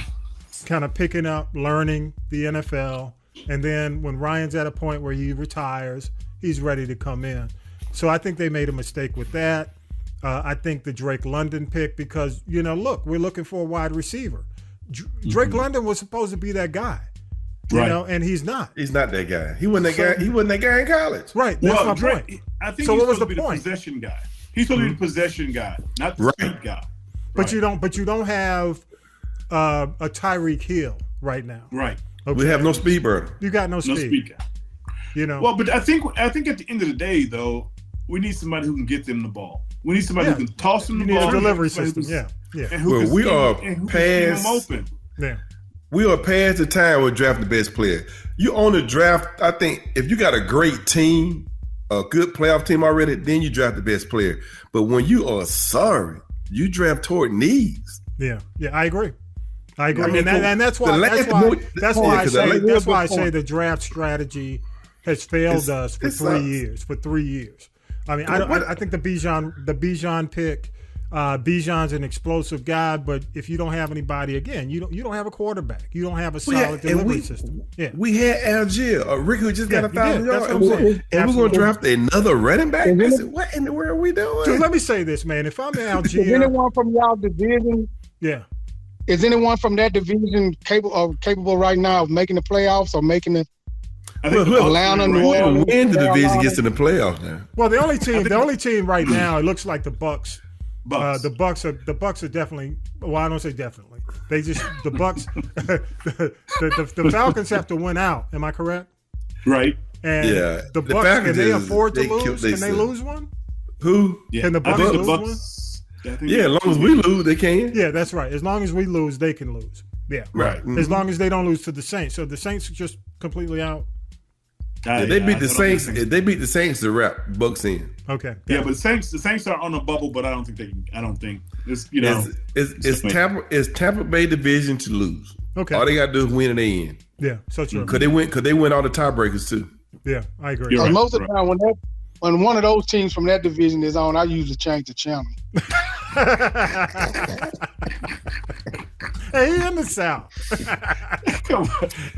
kind of picking up, learning the NFL, and then when Ryan's at a point where he retires, he's ready to come in. So I think they made a mistake with that. I think the Drake London pick because look, we're looking for a wide receiver. Drake London was supposed to be that guy. You know, and he's not. He's not that guy. He wasn't that guy. He wasn't that guy in college. Right. That's my point. I think he's supposed to be the possession guy. He's supposed to be the possession guy, not the speed guy. But you don't have a Tyreek Hill right now. Right. Okay. We have no speed burner. You got no speed. No speed guy. Well, but I think at the end of the day, though, we need somebody who can get them the ball. We need somebody who can toss them the ball. You need a delivery system. Yeah. And we are past. Open. Yeah. We are past the time we're drafting the best player. You own the draft, I think if you got a great team, a good playoff team already, then you draft the best player. But when you are sorry, you draft toward needs. Yeah, I agree. I mean, and that's why I say the draft strategy has failed us for 3 years. For 3 years. I mean, I think the Bijan pick. Bijan's an explosive guy, but if you don't have anybody, again, you don't have a quarterback. You don't have a solid delivery system. Yeah, we had Algier, Rick who just got 1,000 yards, and we're going to draft another running back. I said, what in the world are we doing? Dude, let me say this, man. If I'm Algier, is anyone from y'all division? Yeah. Is anyone from that division capable right now of making the playoffs or making the? I think Atlanta, New Orleans, when the division gets in the playoffs now. Well, the only team right now, it looks like the Bucks. The Bucks are definitely. Well, I don't say definitely. They just the Bucks. the Falcons have to win out. Am I correct? Right. And the Bucks can they afford to lose? Can they lose one? Who? Yeah. Can the Bucks lose one? Yeah, as long as we lose, they can. Yeah, that's right. As long as we lose, they can lose. Yeah. Right. Mm-hmm. As long as they don't lose to the Saints. So the Saints are just completely out. They beat the Saints. If they beat the Saints, the wrap Bucks in. Okay. Yeah, but the Saints are on a bubble, but I don't think they can. I don't think it's it's Tampa Bay division to lose. Okay. All they got to do is win and they in. Yeah, so true. Could they win all the tiebreakers too? Yeah, I agree. Right, most of the time when one of those teams from that division is on, I usually change the channel. Hey, he in the South. Y'all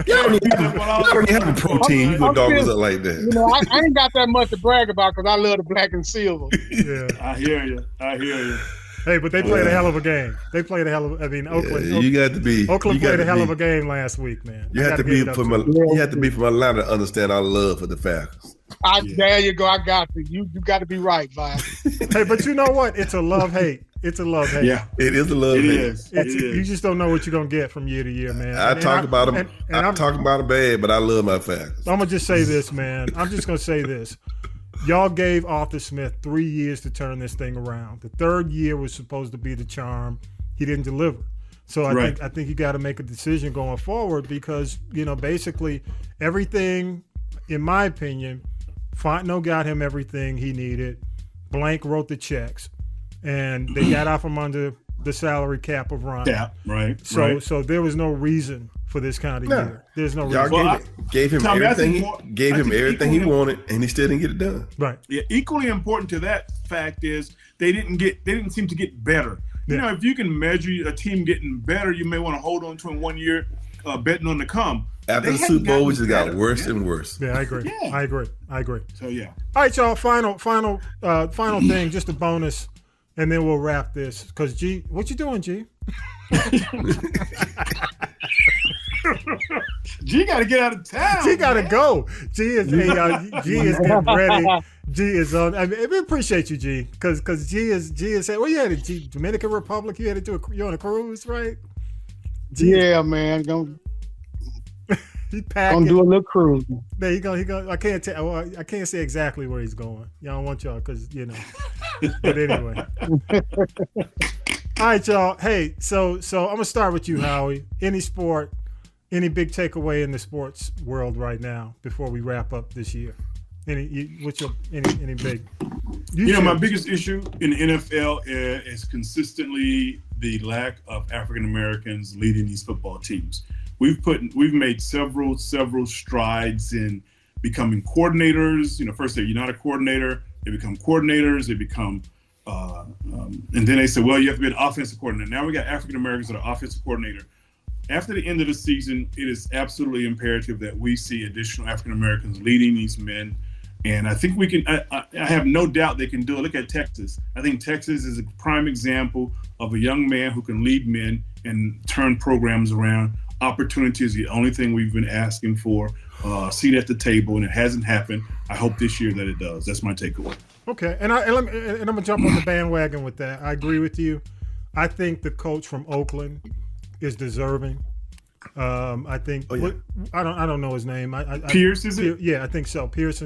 don't even have a protein. You go dog us up like that. I ain't got that much to brag about because I love the black and silver. Yeah, I hear you. Hey, but they played a hell of a game. Oakland. You got to be. Oakland played a hell of a game last week, man. You have to be from Atlanta to understand our love for the Falcons. There you go. I got you. You got to be right, Vi. Hey, but you know what? It's a love-hate. It's a love-hate. Yeah, it is a love-hate. It is. You just don't know what you're going to get from year to year, man. I talk about them. I'm talking about them bad, but I love my Falcons. I'm going to just say this, man. I'm just going to say this. y'all gave Arthur Smith 3 years to turn this thing around. The third year was supposed to be the charm. He didn't deliver. So I think you got to make a decision going forward because, basically everything, in my opinion, Fontenot got him everything he needed. Blank wrote the checks, and they got out from under the salary cap of Ron. Yeah, right. So there was no reason for this kind of year. There's no reason. Y'all gave him everything he wanted, and he still didn't get it done. Right. Yeah. Equally important to that fact is they didn't seem to get better. Yeah. If you can measure a team getting better, you may want to hold on to him 1 year, betting on the come. After the Super Bowl, we just got worse and worse. Yeah, I agree. Yeah. I agree. So yeah. All right, y'all. Final thing, just a bonus, and then we'll wrap this. Because G, what you doing, G? G got to get out of town. G got to go. G is getting ready. G is on. I mean, we appreciate you, G, because G is saying, well, you had a Dominican Republic. You had to do you're on a cruise, right? G, yeah, man. He packing. Gonna do a little cruise. There you go. I can't tell. Well, I can't say exactly where he's going. Y'all don't want y'all because But anyway. All right, y'all. Hey, so I'm gonna start with you, Howie. Any big takeaway in the sports world right now before we wrap up this year? Any big? My biggest issue in the NFL is consistently the lack of African Americans leading these football teams. We've made several strides in becoming coordinators. First you're not a coordinator, they become coordinators, they become and then they say, well, you have to be an offensive coordinator. Now we got African Americans that are offensive coordinator. After the end of the season, it is absolutely imperative that we see additional African Americans leading these men. And I think we can, I have no doubt they can do it. Look at Texas. I think Texas is a prime example of a young man who can lead men and turn programs around. Opportunity is the only thing we've been asking for. Seat at the table, and it hasn't happened. I hope this year that it does. That's my takeaway. Okay, and I'm gonna jump on the bandwagon with that. I agree with you. I think the coach from Oakland is deserving. I think I don't know his name. Pierce, is it? Yeah, I think so. Pierce.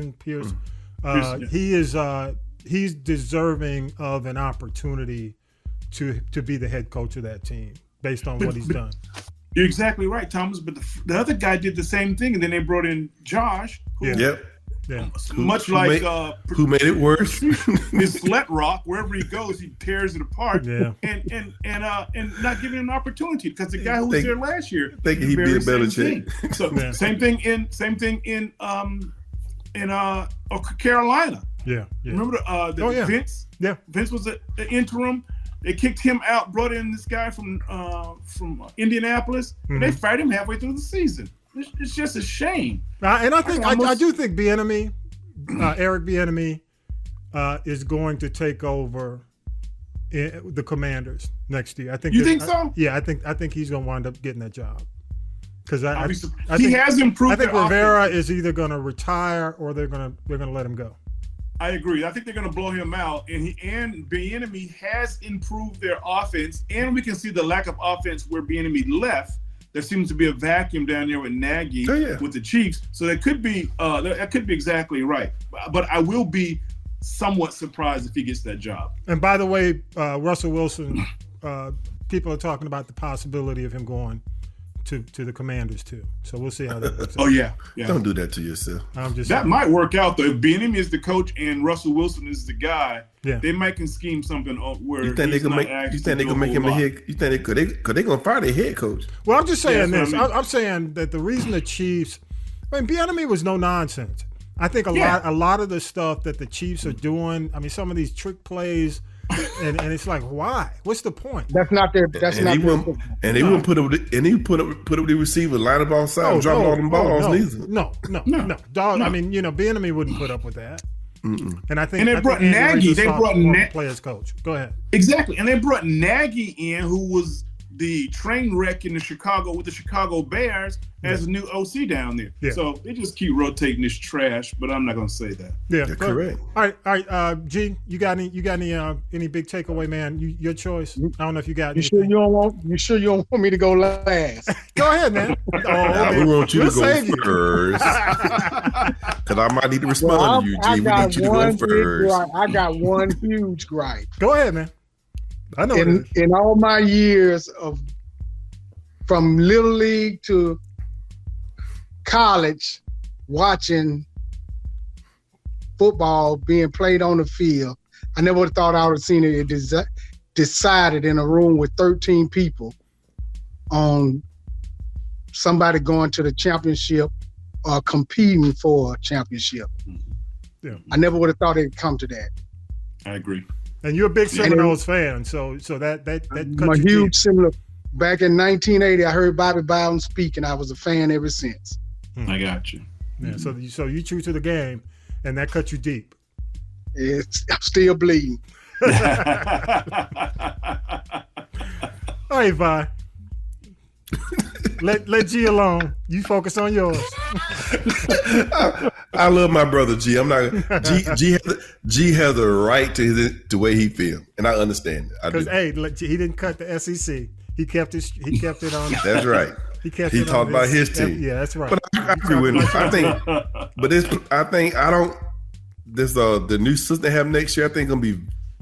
Yeah. He's deserving of an opportunity to be the head coach of that team based on what he's done. You're exactly right, Thomas. But the other guy did the same thing, and then they brought in Josh. Who, Yeah. Much who like who made it worse? His Slet Rock, wherever he goes, he tears it apart. Yeah. And not giving him an opportunity because the guy who was there last year, thinking he'd be a better check. So same thing in Carolina. Yeah. Remember Vince? Yeah. Vince was the interim. They kicked him out, brought in this guy from Indianapolis. Mm-hmm. They fired him halfway through the season. It's just a shame. And I do think Bieniemy, Eric Bieniemy, is going to take over the Commanders next year. I think. You think so? Yeah, I think he's going to wind up getting that job because he has improved. I think Rivera is either going to retire or they're going to let him go. I agree. I think they're going to blow him out, and Bieniemy has improved their offense, and we can see the lack of offense where Bieniemy left. There seems to be a vacuum down there with Nagy with the Chiefs, so that could be exactly right. But I will be somewhat surprised if he gets that job. And by the way, Russell Wilson, people are talking about the possibility of him going to the Commanders too. So we'll see how that works. Oh yeah. Don't do that to yourself. That might work out though. If Bieniemy is the coach and Russell Wilson is the guy, they might can scheme something where you think they can make him a head? You think they gonna fire their head coach? Well, I'm just saying this. I'm saying that the reason the Chiefs, Bieniemy was no nonsense. I think a lot of the stuff that the Chiefs are doing. Some of these trick plays. And it's like, why? What's the point? That's not their. And he wouldn't put up the receiver, line up on side, drop all them balls. Neither. No. Dog. Bieniemy wouldn't put up with that. Mm-mm. And I think they brought Nagy. They brought Nagy as coach. Go ahead. Exactly, and they brought Nagy in, who was the train wreck in the Chicago Bears as a new OC down there. Yeah. So they just keep rotating this trash, but I'm not going to say that. Yeah, correct. All right. G, you got any big takeaway, man? Your choice. I don't know if you got. You sure you don't want me to go last? Go ahead, man. We want you to go first. Because I might need to respond to you, G. We need you to go first. I got one huge gripe. Go ahead, man. I know in all my years from Little League to college, watching football being played on the field, I never would have thought I would have seen it decided in a room with 13 people on somebody going to the championship or competing for a championship. Yeah. I never would have thought it'd come to that. I agree. And you're a big Seminoles fan, so that I'm a huge similar. Back in 1980, I heard Bobby Bowden speak, and I was a fan ever since. I got you. Yeah. So you true to the game, and that cut you deep. I'm still bleeding. All right, Vi. Let G alone. You focus on yours. I love my brother G. I'm not G has a right to the way he feels, and I understand it. Because he didn't cut the SEC. He kept it on. That's right. He talked about his team. Yeah, that's right. But I agree with him. The new system they have next year, I think gonna be.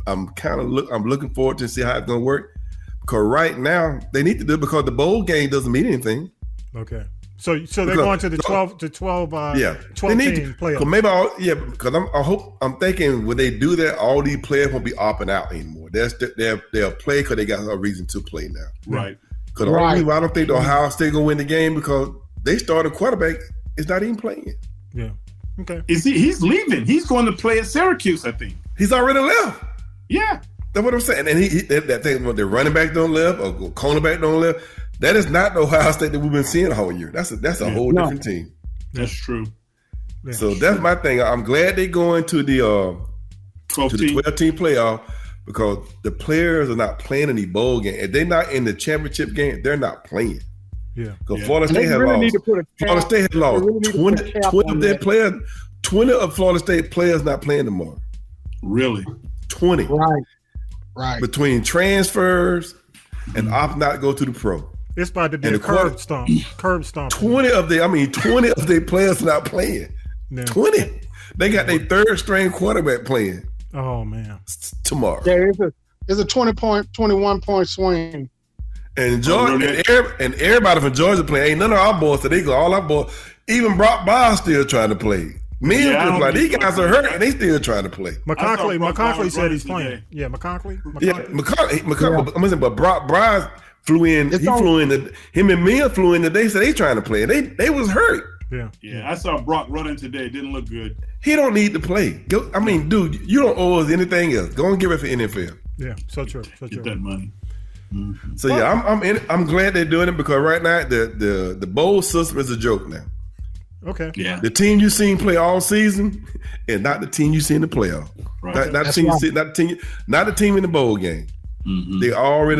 I'm looking forward to see how it's gonna work. Because right now they need to do it because the bowl game doesn't mean anything. Okay. So they're going to the 12 team playoff. Maybe I'm thinking when they do that, all these players won't be opting out anymore. They'll play because they got a reason to play now. Right. Because the only reason why I don't think the Ohio State gonna win the game because they started quarterback is not even playing. Yeah. Okay. He's leaving. He's going to play at Syracuse, I think. He's already left. Yeah. That's what I'm saying. And that thing when the running back don't left or cornerback don't left, that is not the Ohio State that we've been seeing the whole year. That's a whole different team. That's true. Yeah. So that's my thing. I'm glad they going to the 12-team playoff because the players are not playing any bowl game. If they're not in the championship game, they're not playing. Yeah. Because Florida State has lost 20 of their players. 20 of Florida State players not playing tomorrow. Really? 20. Right. Between transfers and opt not go to the pro. It's about to be a curb stomp. 20 of their players not playing. Yeah. 20. They got their third string quarterback playing. Oh man. Tomorrow. Yeah, it's a 21-point swing. And Georgia and everybody from Georgia playing. Ain't none of our boys that they go. All our boys, even Brock Bowers still trying to play. These guys are hurt and they still trying to play. McConkley said he's playing. Today. Yeah, McConkley. McConkley. But Brock Bryce flew in. Him and Mia flew in today. So they trying to play. They was hurt. Yeah. I saw Brock running today. Didn't look good. He don't need to play. Dude, you don't owe us anything else. Go and give it for NFL. Yeah, so true. Get that money. Mm-hmm. So I'm glad they're doing it because right now the bowl system is a joke now. Okay. Yeah. The team you seen play all season, and not the team you see in the playoff. Right. Not the team in the bowl game. Mm-hmm.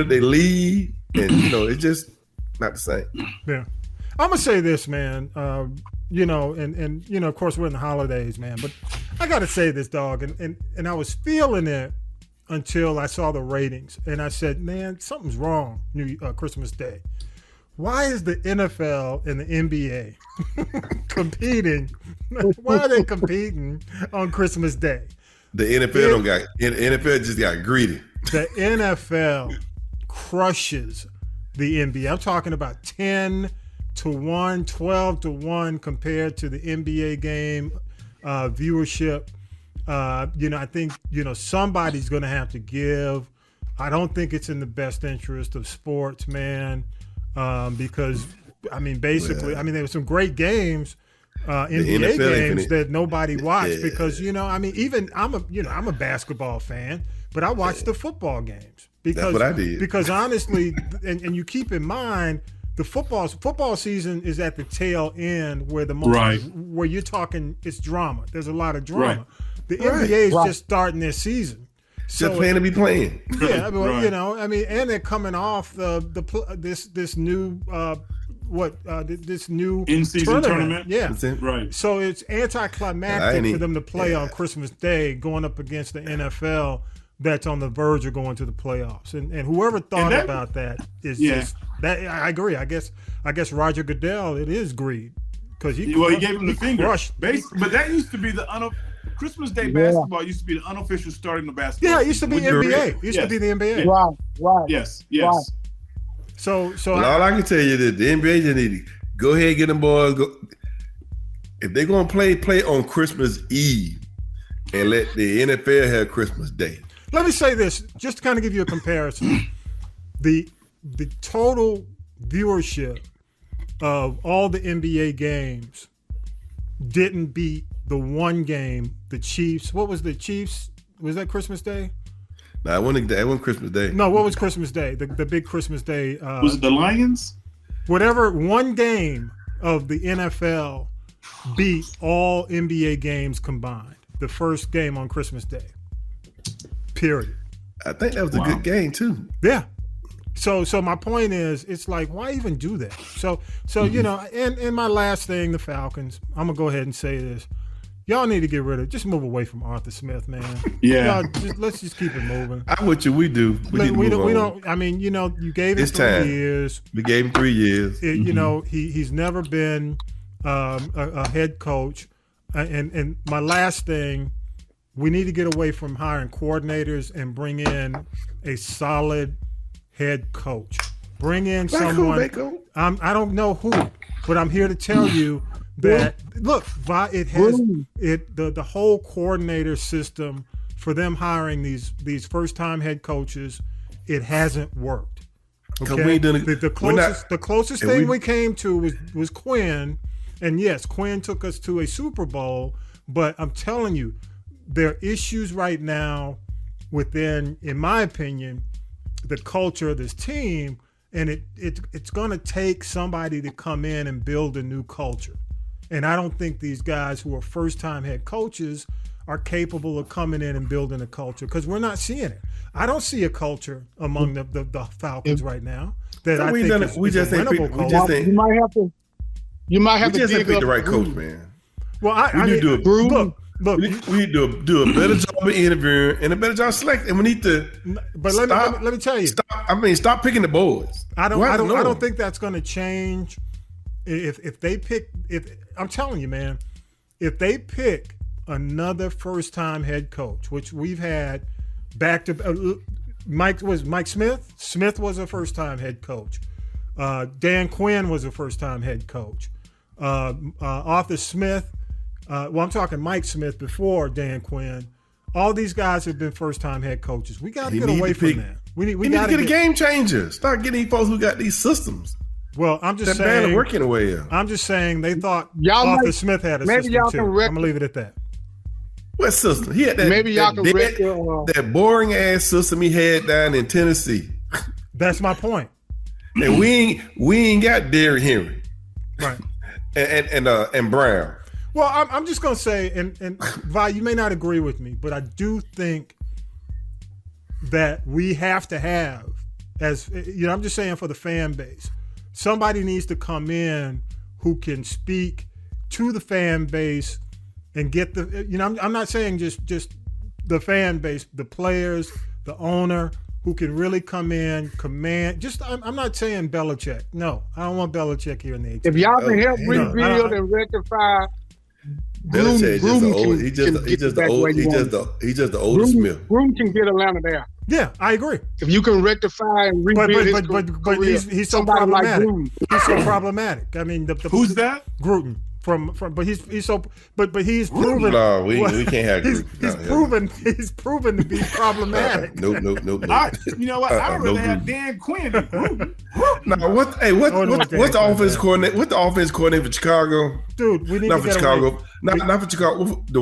They lead, and it's just not the same. Yeah. I'm gonna say this, man. And of course we're in the holidays, man. But I gotta say this, dog, and I was feeling it until I saw the ratings, and I said, man, something's wrong. Christmas Day. Why is the NFL and the NBA competing? Why are they competing on Christmas Day? The NFL just got greedy. The NFL crushes the NBA. I'm talking about 10-1, 12-1 compared to the NBA game viewership. I think somebody's going to have to give. I don't think it's in the best interest of sports, man. Because there were some great games, NBA games that nobody watched because even I'm a basketball fan, but I watch the football games because that's what I did. Because honestly, and you keep in mind the football season is at the tail end where where you're talking it's drama. There's a lot of drama. Right. The NBA is just starting their season. Just playing to be playing. Yeah, but and they're coming off this new in-season tournament. Yeah, right. So it's anticlimactic for them to play on Christmas Day, going up against the NFL that's on the verge of going to the playoffs. And whoever thought about that is just that. I agree. I guess Roger Goodell. It is greed. because he gave him the finger. But that used to be the Christmas Day basketball used to be the unofficial starting the basketball. Yeah, it used to be NBA. It used to be the NBA. Right. Yes. Right. So all I can tell you is the NBA just need to go ahead and get them boys. If they're gonna play on Christmas Eve, and let the NFL have Christmas Day. Let me say this, just to kind of give you a comparison. The total viewership of all the NBA games didn't beat the one game, the Chiefs. What was the Chiefs? Was that Christmas Day? No, it wasn't Christmas Day. No, what was Christmas Day? The big Christmas Day. Was it the Lions? Whatever one game of the NFL beat all NBA games combined. The first game on Christmas Day. Period. I think that was a good game too. Yeah. So my point is, it's like, why even do that? So you know, and my last thing, the Falcons, I'm gonna go ahead and say this. Y'all need to get rid of, just move away from Arthur Smith, man. Yeah. Let's just keep it moving. I'm with you. We do. We don't. I mean, you know, you gave him 3 years. We gave him 3 years. You know, he's never been a head coach. And my last thing, we need to get away from hiring coordinators and bring in a solid head coach. Bring in someone. I don't know who, but I'm here to tell you that look, it has the whole coordinator system for them hiring these first time head coaches. It hasn't worked. Okay, the closest thing we came to was Quinn. And yes, Quinn took us to a Super Bowl, but I'm telling you, there are issues right now within, in my opinion, the culture of this team, and it's going to take somebody to come in and build a new culture. And I don't think these guys who are first-time head coaches are capable of coming in and building a culture because we're not seeing it. I don't see a culture among the Falcons right now that I think is a winnable culture. You might have to just dig pick up the right coach, man. Well, we need to do a better job of interviewing and a better job of selecting. And we need to. But let me tell you. Stop picking the boys. I don't think that's going to change. If they pick, I'm telling you, man, if they pick another first-time head coach, which we've had back to Mike Smith. Smith was a first-time head coach. Dan Quinn was a first-time head coach. Arthur Smith, I'm talking Mike Smith before Dan Quinn. All these guys have been first-time head coaches. We got to get away from that. We need to get a game changer. Start getting these folks who got these systems. Well, I'm just saying they're working away. I'm just saying they thought Arthur Smith had a system too. I'm gonna leave it at that. What system? He had that. Maybe y'all can that boring ass system he had down in Tennessee. That's my point. And we ain't got Derrick Henry, right? and Brown. Well, I'm just gonna say, and Vi, you may not agree with me, but I do think that we have to have, as you know, I'm just saying for the fan base, somebody needs to come in who can speak to the fan base and get the, you know, I'm not saying just the fan base, the players, the owner, who can really come in, command. I'm not saying Belichick. No, I don't want Belichick here in the 18th. If y'all can help rebuild and rectify, Belichick he's just the oldest Smith. Groom can get Atlanta there. Yeah, I agree. If you can rectify and rebuild but he's so problematic. He's so problematic. I mean, who's that? Gruden. But he's proven. No, we can't have Gruden. He's proven to be problematic. Nope. You know what? I'd rather have Dan Quinn than Gruden. No, what's the offense coordinator? What's the offense coordinator for Chicago? Dude, we need not to for get Chicago. away. Not for Chicago. The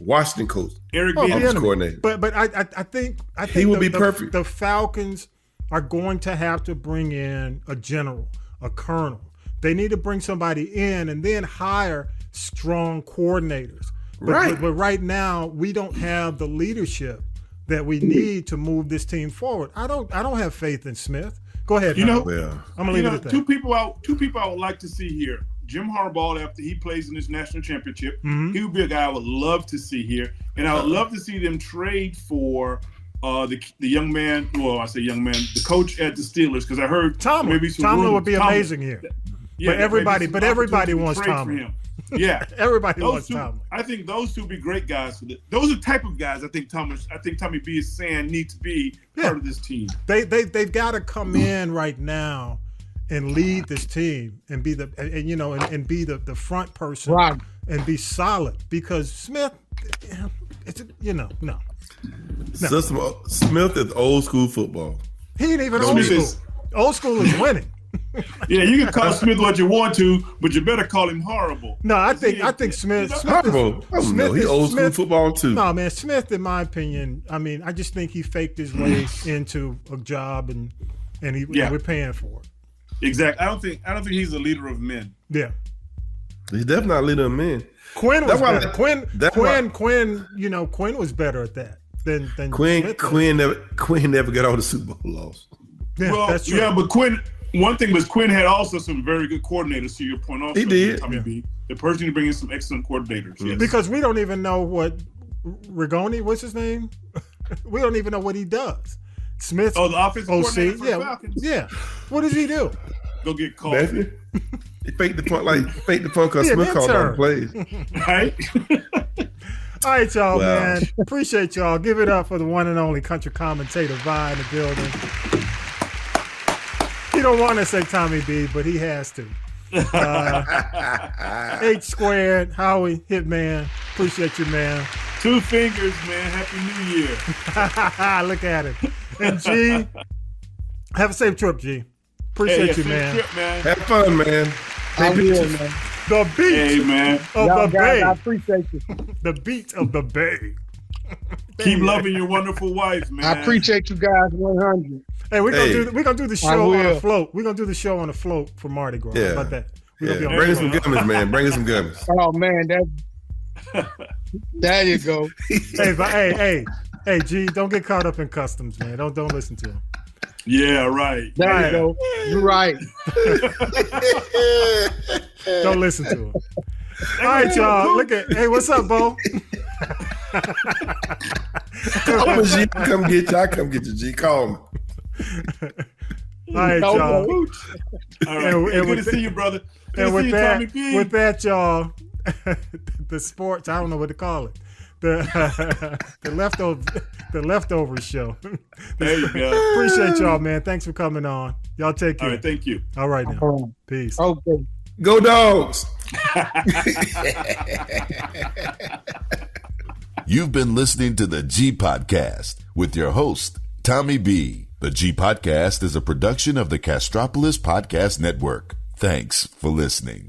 Washington coach, Eric Bieniemy, coordinator. But I think he will be perfect. The Falcons are going to have to bring in a general, a colonel. They need to bring somebody in and then hire strong coordinators. But right now, we don't have the leadership that we need to move this team forward. I don't have faith in Smith. Go ahead. I'm gonna leave it at that. Two people I would like to see here. Jim Harbaugh, after he plays in this national championship, he would be a guy I would love to see here, and I would love to see them trade for the young man. Well, I say young man, the coach at the Steelers, because I heard Tomlin would be amazing here. Yeah, but everybody wants trade for Tommy. him. Yeah, Everybody those wants two. Tommy. I think those two would be great guys for this. Those are the type of guys I think Tommy B is saying need to be part of this team. They've got to come in right now and lead this team and be and be the front person, Right. and be solid, because Smith, no. Smith is old school football. He ain't even No, old he school. is. Old school is winning. Yeah, you can call Smith what you want to, but you better call him horrible. No, I think Smith. Horrible. He old school football too. No, man, Smith, in my opinion, I just think he faked his way into a job, and we're paying for it. Exactly. I don't think he's a leader of men. Yeah. He's definitely not a leader of men. Quinn was better. Quinn. Quinn was better at that than Quinn. Smith. Quinn never got all the Super Bowl loss. Yeah, Well, that's true. yeah, but Quinn. One thing was Quinn had also some very good coordinators. To your point, also He did. Tommy B. The person to bring in some excellent coordinators. Yes. Because we don't even know what Rigoni, what's his name? We don't even know what he does. Smith. Oh, the offensive coordinator OC. for the Falcons. Yeah. What does he do? Go get called. Matthew? He faked the punt because Smith called on the plays. Right? All right, y'all, Wow. man. Appreciate y'all. Give it up for the one and only country commentator, Vi, in the building. He don't want to say Tommy B, but he has to. H squared, Howie, Hitman. Appreciate you, man. 2 fingers, man. Happy New Year. Look at it. And G, have a safe trip, G. Appreciate you, safe man. Trip, man. Have fun, man. I will, man. The beat Hey, man. of Y'all the guys, I Bay. appreciate you. The beat of the Bay. Keep loving your wonderful wife, man. I appreciate you guys 100. Hey, we're gonna do the show on a will. float. We're gonna do the show on a float for Mardi Gras. Yeah. How about that? We're Yeah. gonna be on Bring the us some float. gummies, man. Bring us some gummies. Oh man, there you go. Hey, G, don't get caught up in customs, man. Don't listen to him. Yeah, right. There Right. you go. You're right. Don't listen to him. All right, y'all. Hey, what's up, Bo? I'm a G. Come get you. I come get you, G. Call me. All right, y'all. All right. And Good with to see you, brother. Good And to see with you, Tommy P. y'all, the sports, I don't know what to call it. The leftover show. There you go. Appreciate y'all, man. Thanks for coming on. Y'all take care. All right, thank you. All right now. All right. Peace. Okay. Go Dogs. You've been listening to the G Podcast with your host, Tommy B. The G Podcast is a production of the Castropolis Podcast Network. Thanks for listening.